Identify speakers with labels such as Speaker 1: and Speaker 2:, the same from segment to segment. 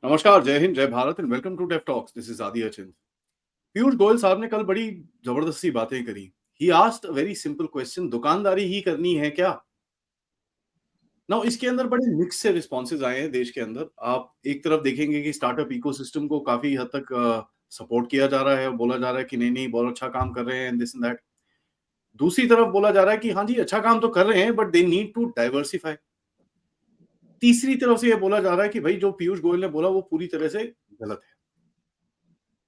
Speaker 1: नमस्कार, जय हिंद, जय Bharat and welcome to tech talks. This is Adi Achint. Piyush Goyal साहब ने कल बड़ी जबरदस्त सी बातें करी। He asked a very simple question, दुकानदारी ही करनी है क्या? नाउ इसके अंदर बड़े मिक्स से रिस्पॉन्सेज आए हैं देश के अंदर। आप एक तरफ देखेंगे कि स्टार्टअप इकोसिस्टम को काफी हद तक सपोर्ट किया जा रहा है, बोला जा रहा है कि नहीं-नहीं बहुत अच्छा काम कर रहे हैं एंड दिस एंड दैट। दूसरी तरफ बोला जा रहा है कि हाँ जी, अच्छा काम तो कर रहे हैं but they need to diversify. तीसरी तरफ से ये बोला जा रहा है कि भाई जो पीयूष गोयल ने बोला वो पूरी तरह से गलत है।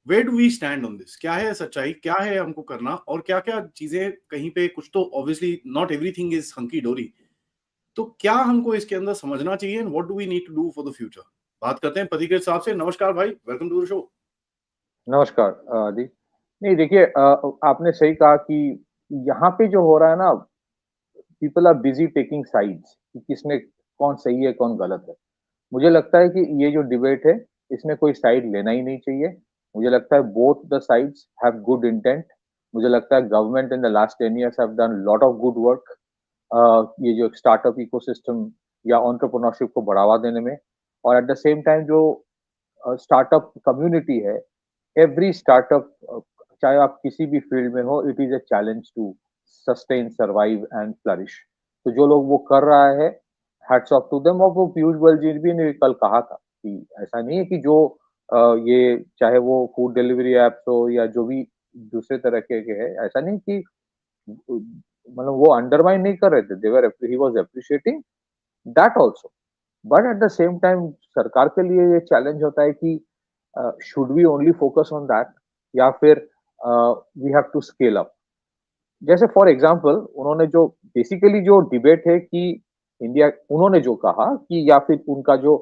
Speaker 1: Where do we stand on this? क्या है सच्चाई? क्या है हमको करना? और क्या-क्या चीज़ें कहीं पे कुछ तो obviously not everything is hunky dory. तो क्या हमको इसके अंदर समझना चाहिए and what do we need to do for the future? बात करते हैं पथिकृत साहब से। नमस्कार भाई, वेलकम टू द शो।
Speaker 2: नमस्कार आदि। नहीं देखिए, आपने सही कहा कि यहाँ पे जो हो रहा है ना, people are busy taking sides कि किसमें कौन सही है कौन गलत है। मुझे लगता है कि ये जो डिबेट है इसमें कोई साइड लेना ही नहीं चाहिए। मुझे लगता है both the sides have good intent. मुझे लगता है government in the last 10 years have done lot of good work ये जो स्टार्टअप इकोसिस्टम या एंटरप्रेन्योरशिप को बढ़ावा देने में। और एट द सेम टाइम जो स्टार्टअप कम्युनिटी है, एवरी स्टार्टअप, चाहे आप किसी भी फील्ड में हो, it is a challenge to sustain survive and flourish. तो जो लोग वो कर रहा है, हैट्स ऑफ टू देम। और वो पीयूष गोयल जी भी ने कल कहा था कि ऐसा नहीं है कि जो ये चाहे वो फूड डिलीवरी एप्स हो या जो भी दूसरे तरह के है, ऐसा नहीं कि मतलब वो अंडरमाइन नहीं कर रहे थे, they were he was appreciating that also. But at the same time सरकार के लिए ये चैलेंज होता है कि should we only focus on that या फिर we have to scale up. जैसे फॉर एग्जांपल उन्होंने जो बेसिकली जो डिबेट है कि इंडिया, उन्होंने जो कहा कि या फिर उनका जो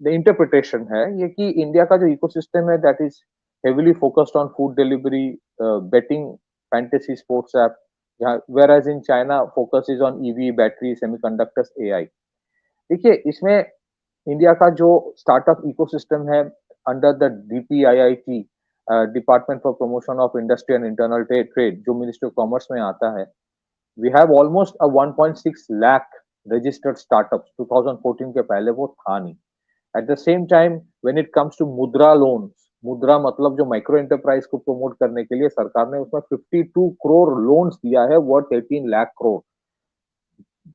Speaker 2: द इंटरप्रिटेशन है ये कि इंडिया का जो इकोसिस्टम है that is heavily focused on food delivery, betting, fantasy sports app, whereas in China focus is on EV, battery, semiconductors, AI. देखिए इसमें इंडिया का जो स्टार्टअप इकोसिस्टम है under the DPIIT, department for promotion of industry and internal trade, जो ministry of commerce में आता है, we have almost a 1.6 lakh registered startups. 2014 के पहले वो था नहीं। At the same time when it comes to मुद्रा लोन्स, मुद्रा मतलब जो माइक्रो एंटरप्राइज को प्रमोट करने के लिए सरकार ने उसमें 52 करोड़ लोन्स दिया है, वर्थ 18 लाख करोड़।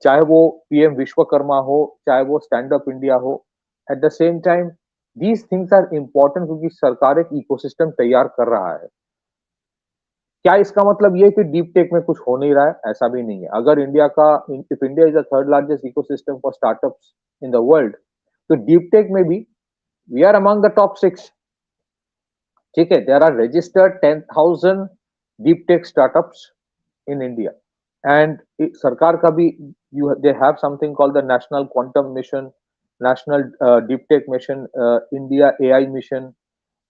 Speaker 2: चाहे वो पीएम विश्वकर्मा हो, चाहे वो स्टैंड अप इंडिया हो, at the same time these things are important क्योंकि सरकार एक इकोसिस्टम तैयार कर रहा है। क्या इसका मतलब ये कि डीप टेक में कुछ हो नहीं रहा है? ऐसा भी नहीं है। अगर इंडिया का, if India is the third largest ecosystem for startups in the world, तो डीप टेक में भी we are among the top 6। ठीक है, there are registered 10,000 deep tech startups in India. And सरकार का भी you they have something called the national quantum mission, national deep tech mission, India AI mission.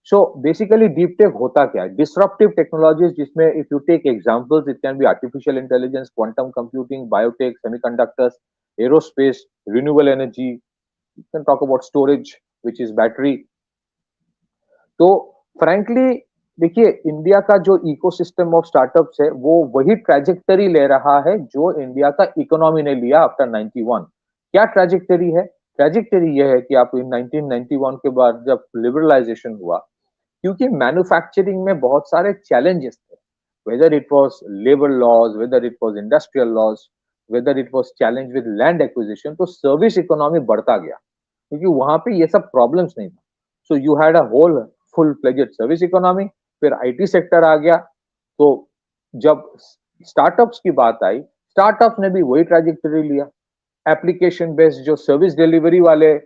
Speaker 2: So basically deep tech होता क्या है? Disruptive technologies, जिसमें if you take examples it can be artificial intelligence, quantum computing, biotech, semiconductors, aerospace, renewable energy, you can talk about storage which is battery. तो frankly देखिए, India का जो ecosystem of startups है वो वही trajectory ले रहा है जो इंडिया का इकोनॉमी ने लिया आफ्टर 91। क्या ट्रैजेक्टरी है? ट्रैजेक्टरी ये है कि आप इन 1991 के बाद जब लिबरलाइजेशन हुआ, क्योंकि मैन्युफैक्चरिंग में बहुत सारे चैलेंजेस थे, whether it was labour laws, whether it was industrial laws, whether it was challenge with land acquisition, तो सर्विस इकोनॉमी बढ़ता गया क्योंकि वहां पे ये सब प्रॉब्लम्स नहीं था। So you had a whole full fledged service economy. फिर आईटी सेक्टर आ गया। तो जब स्टार्टअप्स की बात आई, स्टार्टअप्स ने भी वही ट्रैजेक्टरी लिया। एप्लीकेशन बेस्ड जो सर्विस डिलीवरी वाले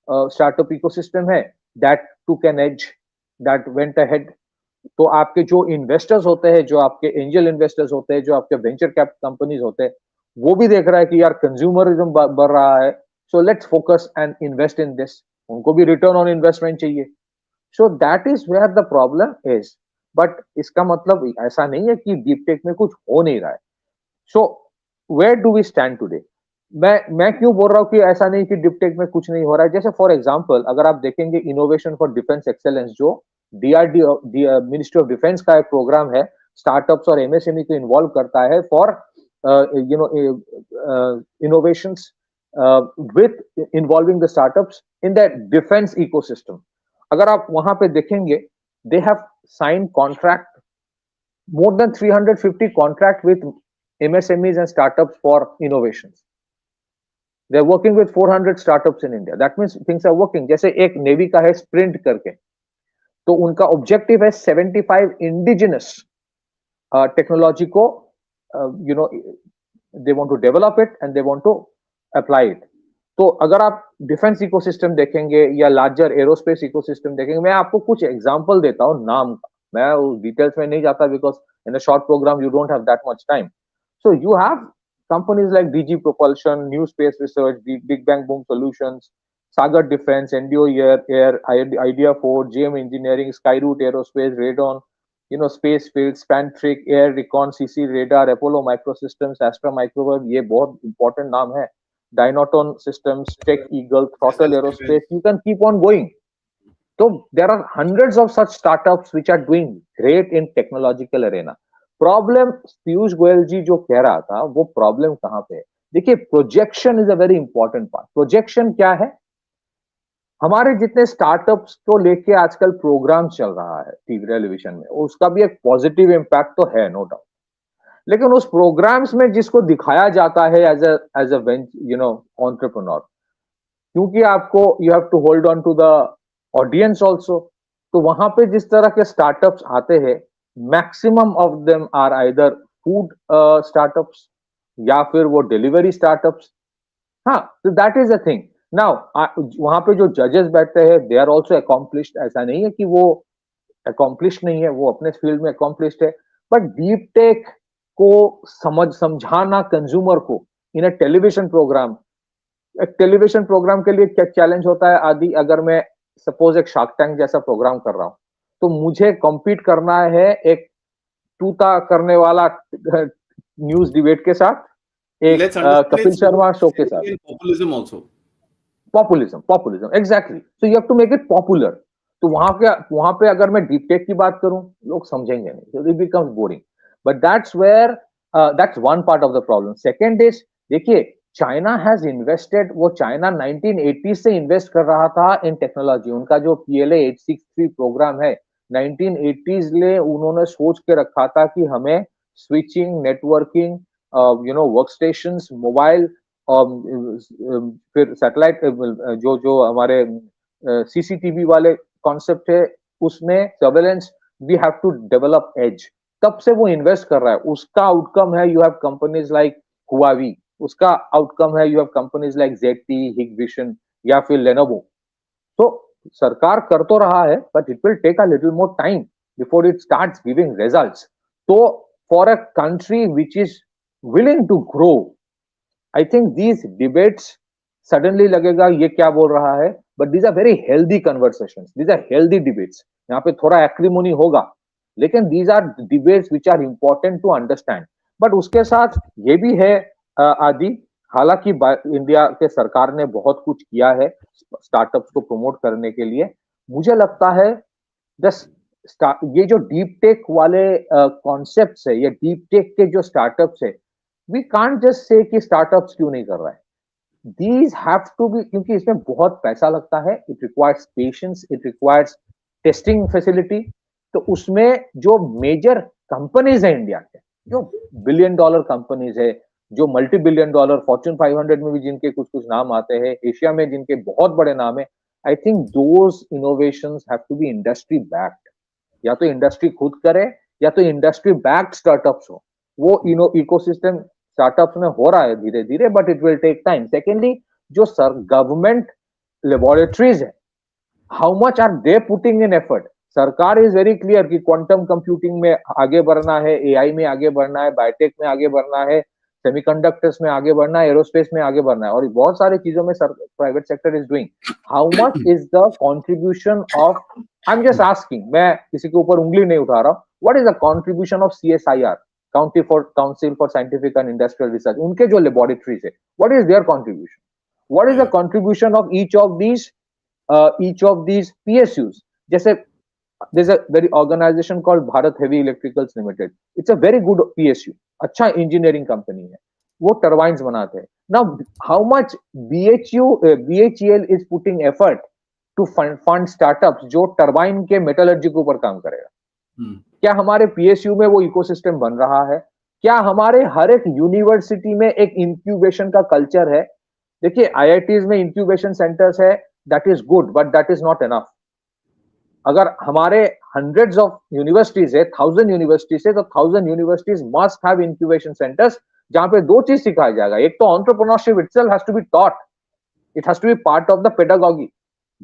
Speaker 2: स्टार्टअप इकोसिस्टम है, that took an edge, that went ahead. तो आपके जो इन्वेस्टर्स होते हैं, जो आपके एंजल इन्वेस्टर्स होते हैं, जो आपके वेंचर कैप कंपनीज होते हैं, वो भी देख रहा है कि यार कंज्यूमरिज्म बढ़ रहा है, so let's focus and invest in this. उनको भी रिटर्न ऑन इन्वेस्टमेंट चाहिए। So that is where the problem is. But इसका मतलब ऐसा नहीं है कि डीप टेक में कुछ हो नहीं रहा है। So where do we stand today? मैं क्यों बोल रहा हूँ कि ऐसा नहीं कि डिपटेक में कुछ नहीं हो रहा है? जैसे फॉर एग्जांपल अगर आप देखेंगे इनोवेशन फॉर डिफेंस एक्सेलेंस, जो डीआरडीओ, मिनिस्ट्री ऑफ डिफेंस का एक प्रोग्राम है, स्टार्टअप्स और एमएसएमई को इन्वॉल्व करता है for you know innovations with involving the startups in the defence ecosystem. अगर आप वहां पे देखेंगे, they have sign contract, more than 350 contract with MSMEs and startups for innovations. They're working with 400 startups in India. That means things are working. जैसे एक navy का है sprint करके, तो उनका ऑब्जेक्टिव है 75 इंडिजिनस टेक्नोलॉजी को, you know, they want to develop it and they want to apply it. तो अगर आप डिफेंस इकोसिस्टम देखेंगे या लार्जर एरोस्पेस इकोसिस्टम देखेंगे, मैं आपको कुछ एग्जांपल देता हूं नाम का, मैं उस डिटेल्स में नहीं जाता because in a short programme you don't have that much time. So you have companies like DG Propulsion, New Space Research, Big Bang Boom Solutions, Sagar Defense, NDO Air, Idea 4, GM Engineering, Skyroot Aerospace, Radon, you know, Spacefield, Spantric, Air Recon, CC Radar, Apollo Microsystems, Astra Microwave, ये बहुत important नाम है. Dynaton Systems, Tech Eagle, Throttle Aerospace, you can keep on going. So there are hundreds of such startups which are doing great in technological arena. Problem Piyush Goyal ji जो कह रहा था, वो problem कहां पे है? देखिए, projection is a very important part. Projection क्या है? हमारे जितने स्टार्टअप्स को लेके आजकल प्रोग्राम चल रहा है टीवी टेलीविजन में, उसका भी एक पॉजिटिव इम्पैक्ट तो है, नो डाउट. लेकिन उस प्रोग्राम्स में जिसको दिखाया जाता है as a you know entrepreneur, क्योंकि आपको you have to hold on to the audience also, तो वहां पे जिस तरह के स्टार्टअप्स आते हैं, maximum of them are either food startups या फिर वो डिलीवरी स्टार्टअप्स. हाँ, तो that is a thing. Now वहां पे जो जजेस बैठते हैं, दे आर ऑल्सो अकॉम्प्लिश्ड. ऐसा नहीं है कि वो अकॉम्प्लिश्ड नहीं है, वो अपने फील्ड में अकॉम्प्लिश्ड है. बट डीप टेक को समझाना कंज्यूमर को इन अ टेलीविजन प्रोग्राम, एक टेलीविजन प्रोग्राम के लिए क्या चैलेंज होता है आदि? अगर मैं सपोज एक शार्क टैंक जैसा प्रोग्राम कर रहा हूं, तो मुझे कॉम्पीट करना है एक तूता करने वाला न्यूज डिबेट के साथ, एक
Speaker 1: Let's understand
Speaker 2: Kapil
Speaker 1: it's
Speaker 2: Sharma show के साथ.
Speaker 1: populism also.
Speaker 2: Populism exactly. So you have to make it popular. तो वहां पे अगर मैं डीप टेक की बात करूं, लोग समझेंगे नहीं, it becomes boring. But that's where, that's one part of the problem. Second is, देखिए, चाइना हैज इन्वेस्टेड, वो चाइना 1980 से इन्वेस्ट कर रहा था इन टेक्नोलॉजी. उनका जो PLA 863 प्रोग्राम है, 1980s ले उन्होंने सोच के रखा था कि हमें switching, networking, you know, work station, mobile, फिर सैटेलाइट, जो जो हमारे CCTV वाले कॉन्सेप्ट है, उसमें surveillance, we have to develop as. तब से वो इन्वेस्ट कर रहा है. उसका आउटकम है you have companies like Huawei, उसका आउटकम है you have companies like ZT, Hikvision या फिर लेनोवो. तो सरकार कर तो रहा है, but it will take a little more time before it starts giving results. तो for a country which is willing to grow, I think these debates, suddenly लगेगा ये क्या बोल रहा है, but these are very healthy conversations, these are healthy debates. यहाँ पे थोड़ा एक्रीमोनी होगा, लेकिन these are debates which are important to understand. But उसके साथ ये भी है आदि, हालांकि इंडिया के सरकार ने बहुत कुछ किया है स्टार्टअप्स को प्रमोट करने के लिए. मुझे लगता है ये जो डीप टेक वाले कॉन्सेप्ट्स है, ये डीप टेक के जो स्टार्टअप्स है, वी कांट जस्ट से कि स्टार्टअप्स क्यों नहीं कर रहा है. दीज हैव टू बी, क्योंकि इसमें बहुत पैसा लगता है, it requires patience, it requires testing facility. तो उसमें जो मेजर कंपनीज है इंडिया के, जो $1 बिलियन कंपनीज है, जो $multi-billion फॉर्च्यून 500 में भी जिनके कुछ कुछ नाम आते हैं, एशिया में जिनके बहुत बड़े नाम है, I think those innovations have to be industry backed. या तो इंडस्ट्री खुद करे, या तो इंडस्ट्री बैक्ड स्टार्टअप्स हो. वो इकोसिस्टम स्टार्टअप्स में हो रहा है धीरे धीरे, but it will take time. Secondly, जो गवर्नमेंट लेबोरेटरीज है, how much are they putting in effort? सरकार इज वेरी क्लियर कि क्वांटम कंप्यूटिंग में आगे बढ़ना है, AI में आगे बढ़ना है, बायोटेक में आगे बढ़ना है, सेमीकंडक्टर्स में आगे बढ़ना है, एरोस्पेस में आगे बढ़ना है, और बहुत सारी चीजों में private sector is doing. How much is the contribution of, I am just asking, मैं किसी के ऊपर उंगली नहीं उठा रहा हूं, what is the contribution of CSIR, council for scientific and industrial research, उनके जो लेबोरेटरीज है, what is their contribution? What is the contribution of each of these PSUs? जैसे there's a very organization called Bharat Heavy Electricals Limited. It's a very good PSU, अच्छा engineering company है, वो turbines बनाते हैं. Now how much BHEL is putting effort to fund startups जो turbine के metallurgy के ऊपर काम करेगा। क्या हमारे पीएसयू में वो इकोसिस्टम बन रहा है? क्या हमारे हर एक यूनिवर्सिटी में एक इंक्यूबेशन का कल्चर है? देखिए आईआईटीज में इंक्यूबेशन सेंटर्स है, that is good, but that is not enough. अगर हमारे हंड्रेड्स ऑफ यूनिवर्सिटीज है, 1000 यूनिवर्सिटीज है, तो 1000 universities must have incubation centres जहां पे दो चीज सिखाया जाएगा। एक तो entrepreneurship itself has to be taught, it has to be part of the pedagogy.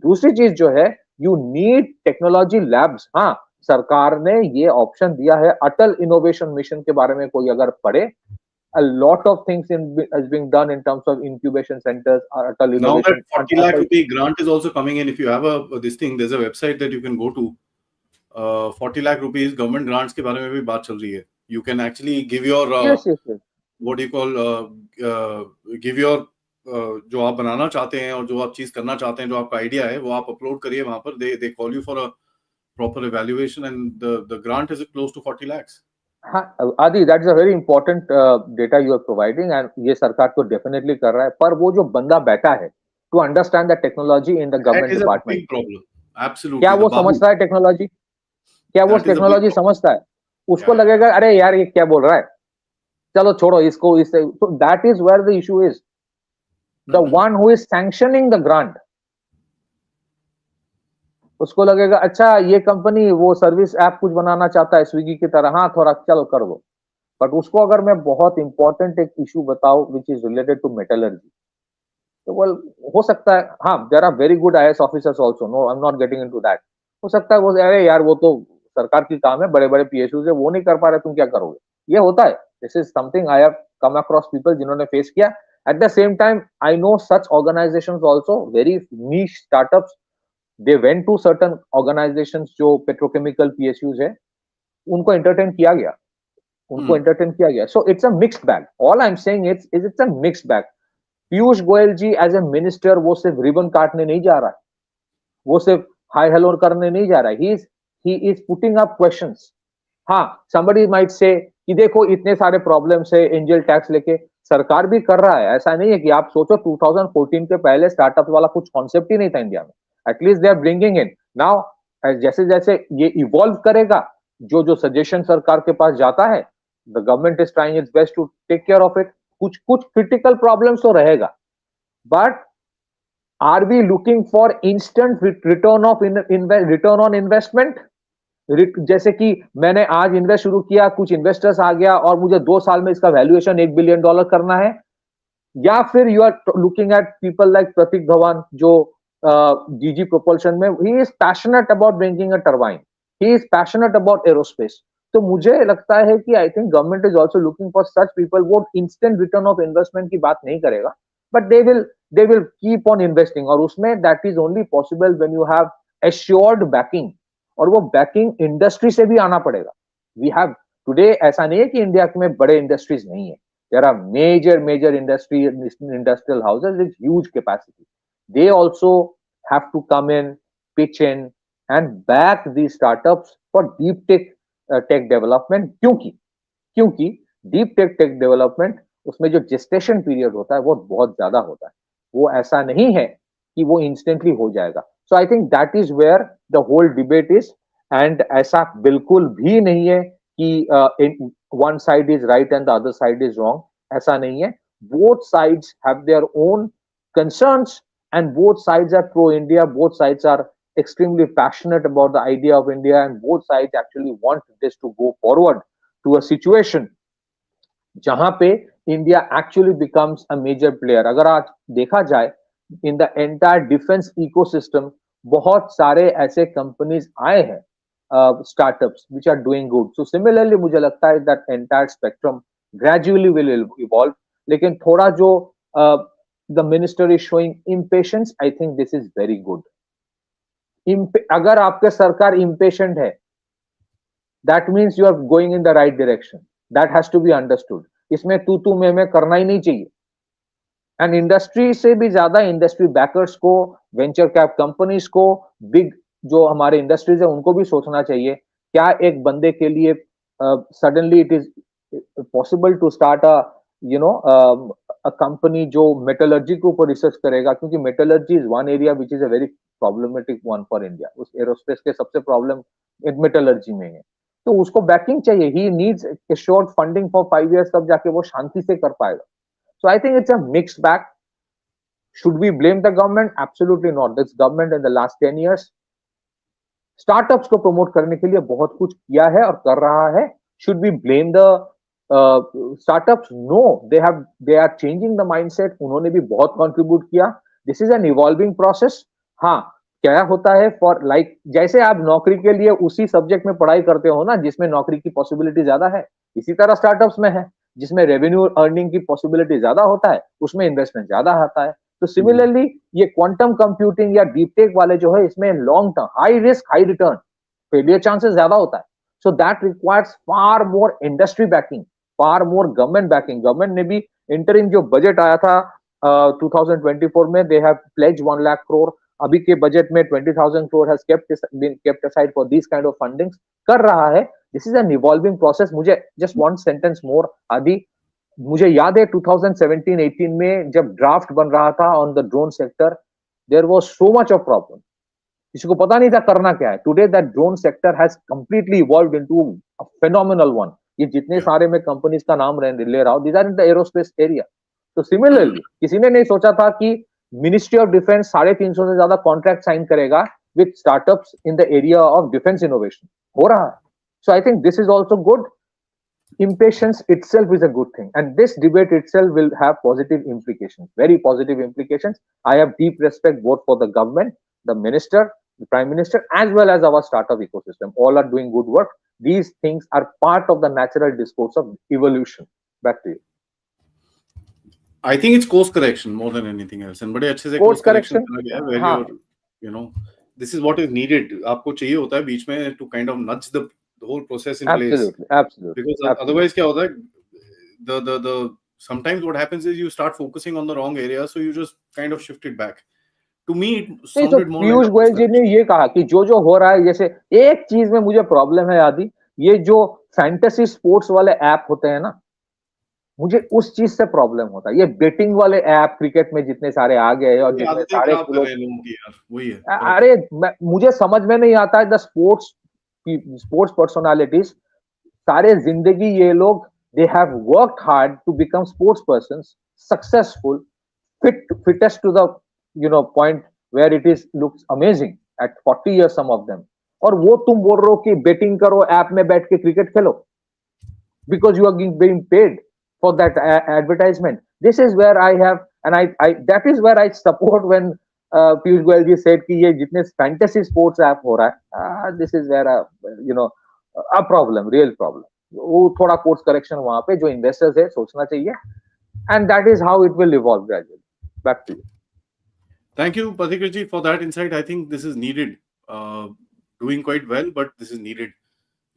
Speaker 2: दूसरी चीज जो है, यू नीड टेक्नोलॉजी लैब्स। हाँ, सरकार ने ये ऑप्शन दिया है, अटल इनोवेशन मिशन के बारे में कोई अगर पढ़े, a lot of things is being done in terms of incubation centers or Atal
Speaker 1: Now that
Speaker 2: innovation
Speaker 1: 40 lakh rupee grant is also coming in, if you have this thing, there's a website that you can go to. 40 lakh rupees government grants के बारे में भी बात चल रही है. You can actually give your
Speaker 2: yes.
Speaker 1: what do you call give your जो आप बनाना चाहते हैं और जो आप चीज करना चाहते हैं, जो आपका आइडिया है, वो आप अपलोड करिए वहां पर. They call you for a proper evaluation and the grant is close to 40 lakhs.
Speaker 2: हाँ Adi, that is a very important data you are providing, and ये सरकार तो डेफिनेटली कर रहा है, पर वो जो बंदा बैठा है to understand the technology in the government department, क्या वो समझता है टेक्नोलॉजी? क्या वो टेक्नोलॉजी समझता है? उसको लगेगा अरे यार ये क्या बोल रहा है, चलो छोड़ो इसको, इससे। तो that is where the issue is, the one who is sanctioning the grant, उसको लगेगा अच्छा ये कंपनी वो सर्विस ऐप कुछ बनाना चाहता है स्विगी की तरह, हाँ थोड़ा चलो कर दो। बट उसको अगर मैं बहुत इंपॉर्टेंट एक इशू बताऊं which is related to metallurgy, तो वेल हो सकता है, हाँ there are very good IAS officers also, no I am not getting into that. हो सकता है वो अरे यार वो तो सरकार की काम है, बड़े बड़े पीएसयूज है, वो नहीं कर पा रहे, तुम क्या करोगे? ये होता है। This is something I have come across people जिन्होंने फेस किया। At the same time I know such organisations also, very niche startups, they went to certain organizations जो petrochemical PSUs है, उनको entertain किया गया, उनको entertain किया गया। So it's a mixed bag. All I'm saying is it's a mixed bag. Piyush Goyal ji as a minister वो सिर्फ रिबन काटने नहीं जा रहा है, वो सिर्फ हाई हेलो करने नहीं जा रहा है, he is putting up questions. हाँ, somebody might say कि देखो इतने सारे प्रॉब्लम्स है एंजल टैक्स लेके, सरकार भी कर रहा है। ऐसा नहीं है कि आप सोचो 2014 के पहले स्टार्टअप वाला कुछ कॉन्सेप्ट ही नहीं था इंडिया में। At least they are bringing in now, जैसे जैसे ये इवॉल्व करेगा, जो जो सजेशन सरकार के पास जाता है, the government is trying its best to take care of it. कुछ कुछ क्रिटिकल प्रॉब्लम्स तो रहेगा, but are we looking for instant return on investment? जैसे कि मैंने आज इन्वेस्ट शुरू किया, कुछ इन्वेस्टर्स आ गया और मुझे 2 साल में इसका वैल्यूएशन $1 बिलियन करना है, या फिर you are looking at people like Prateek Dhawan जो DG propulsion में, he is passionate about bringing a turbine, he is passionate about aerospace। तो मुझे लगता है कि I think government is also looking for such people. वो इंस्टेंट रिटर्न ऑफ इन्वेस्टमेंट की बात नहीं करेगा, but they will keep on investing, और उसमें that is only possible when you have assured banking, और वो बैकिंग इंडस्ट्री से भी आना पड़ेगा। वी हैव टुडे, ऐसा नहीं है कि इंडिया में बड़े इंडस्ट्रीज नहीं है, there are major industrial houses with huge capacity. They also have to come in, pitch in, and back these startups for deep tech development। क्योंकि deep tech development उसमें जो gestation period होता है वो बहुत ज्यादा होता है, वो ऐसा नहीं है कि वो instantly हो जाएगा। So I think that is where the whole debate is, and ऐसा बिल्कुल भी नहीं है कि one side is right and the other side is wrong, ऐसा नहीं है। Both sides have their own concerns, and both sides are pro-India, both sides are extremely passionate about the idea of India, and both sides actually want this to go forward to a situation जहां पे India actually becomes a major player। अगर आज देखा जाए in the entire defense ecosystem, बहुत सारे ऐसे companies आए हैं, startups which are doing good। So similarly मुझे लगता है that entire spectrum gradually will evolve, लेकिन थोड़ा जो the minister is showing impatience, I think this is very good। अगर आपके सरकार impatient है, that means you are going in the right direction, that has to be understood। इसमें तू मैं करना ही नहीं चाहिए। एंड इंडस्ट्री से भी ज्यादा इंडस्ट्री बैकर्स को, वेंचर कैप कंपनीज को, बिग जो हमारे इंडस्ट्रीज है उनको भी सोचना चाहिए, क्या एक बंदे के लिए suddenly it is possible to start a company जो मेटलर्जी के ऊपर रिसर्च करेगा, क्योंकि metallurgy is one area which is a very problematic one for India, उस एरोस्पेस के सबसे प्रॉब्लम मेटलर्जी में है, तो उसको बैकिंग चाहिए, he needs a short funding for 5 years, तब जाके वो शांति से कर पाएगा. So I think it's a mixed bag. Should we blame the government? Absolutely not. This government in the last 10 years startups को प्रमोट करने के लिए बहुत कुछ किया है और कर रहा है. Should be blame the startups? No, they are changing the mindset. उन्होंने भी बहुत कंट्रीब्यूट किया. This is an evolving process. हाँ, क्या होता है फॉर लाइक जैसे आप नौकरी के लिए उसी सब्जेक्ट में पढ़ाई करते हो ना जिसमें नौकरी की पॉसिबिलिटी ज्यादा है, इसी तरह स्टार्टअप्स में है जिसमें रेवेन्यू अर्निंग की पॉसिबिलिटी ज्यादा होता है, उसमें इन्वेस्टमेंट ज्यादा आता है. तो सिमिलरली ये क्वांटम कंप्यूटिंग या डीप टेक वाले जो है इसमें long term high risk high return, failure chances ज्यादा होता है. So that requires far more industry banking, far more government banking. Government ने भी इंटरिम जो बजट आया था 2024 में, they have pledged 1 lakh crore. अभी के बजट में 20,000 crore has kept aside for this kind of fundings कर रहा है. This is an evolving process. मुझे just one sentence more Adi, मुझे याद है 2017-18 में जब ड्राफ्ट बन रहा था on the drone sector, there was so much of problem, किसी को पता नहीं था करना क्या है. Today that drone sector has completely evolved into a phenomenal one. ये जितने सारे मैं कंपनीज का नाम ले रहा हूं, these are in the aerospace area. तो सिमिलरली किसी ने नहीं सोचा था कि मिनिस्ट्री ऑफ डिफेंस 350 से ज्यादा कॉन्ट्रैक्ट साइन करेगा with startups in the area of defence innovation. हो रहा है. So I think this is also good. Impatience itself is a good thing, and this debate itself will have positive implications, very positive implications. I have deep respect both for the government, the minister, the prime minister, as well as our startup ecosystem. All are doing good work. These things are part of the natural discourse of evolution. Back to you.
Speaker 1: I think it's course correction more than anything else, and बड़े अच्छे से
Speaker 2: course correction
Speaker 1: करा गया है, where you're, you know, this is what is needed. आपको चाहिए होता है बीच में to kind of nudge the whole process in place.
Speaker 2: Absolutely.
Speaker 1: Because otherwise क्या होता है, the sometimes what happens is you start focusing on the wrong area, so you just kind of shift it back. To me it sounded more
Speaker 2: Piyush Goyal जी ने ये कहा कि जो हो रहा है, जैसे एक चीज में मुझे प्रॉब्लम है आदि, ये जो फैंटेसी स्पोर्ट्स वाले ऐप होते हैं ना, मुझे उस चीज से प्रॉब्लम होता है. ये बेटिंग वाले ऐप क्रिकेट में जितने सारे आ गए और जितने सारे
Speaker 1: वही है.
Speaker 2: अरे मुझे समझ में नहीं आता है. द स्पोर्ट्स पर्सनालिटीज सारे जिंदगी ये लोग they have worked hard to become sports persons, successful, fittest to the point where it is looks amazing at 40 years some of them. और वो तुम बोल रहे हो कि बेटिंग करो, ऐप में बैठ के cricket Khelo, because you are being paid for that advertisement. This is where I have, and I that is where I support when Piyush Goyal ji said कि ये जितने fantasy sports ऐप हो रहा है, this is where a problem, real problem. वो थोड़ा course correction वहां पे जो इन्वेस्टर्स है सोचना चाहिए, and that is how it will evolve gradually. Back to you.
Speaker 1: Thank you, Pathikar ji, for that insight. I think this is needed. Doing quite well, but this is needed.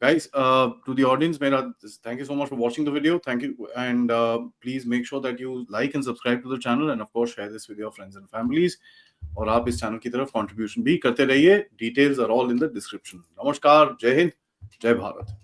Speaker 1: Guys, to the audience, thank you so much for watching the video. Thank you, and please make sure that you like and subscribe to the channel, and of course share this with your friends and families. और आप इस channel की तरफ contribution भी करते रहिए. Details are all in the description. नमस्कार, जय हिंद, जय भारत.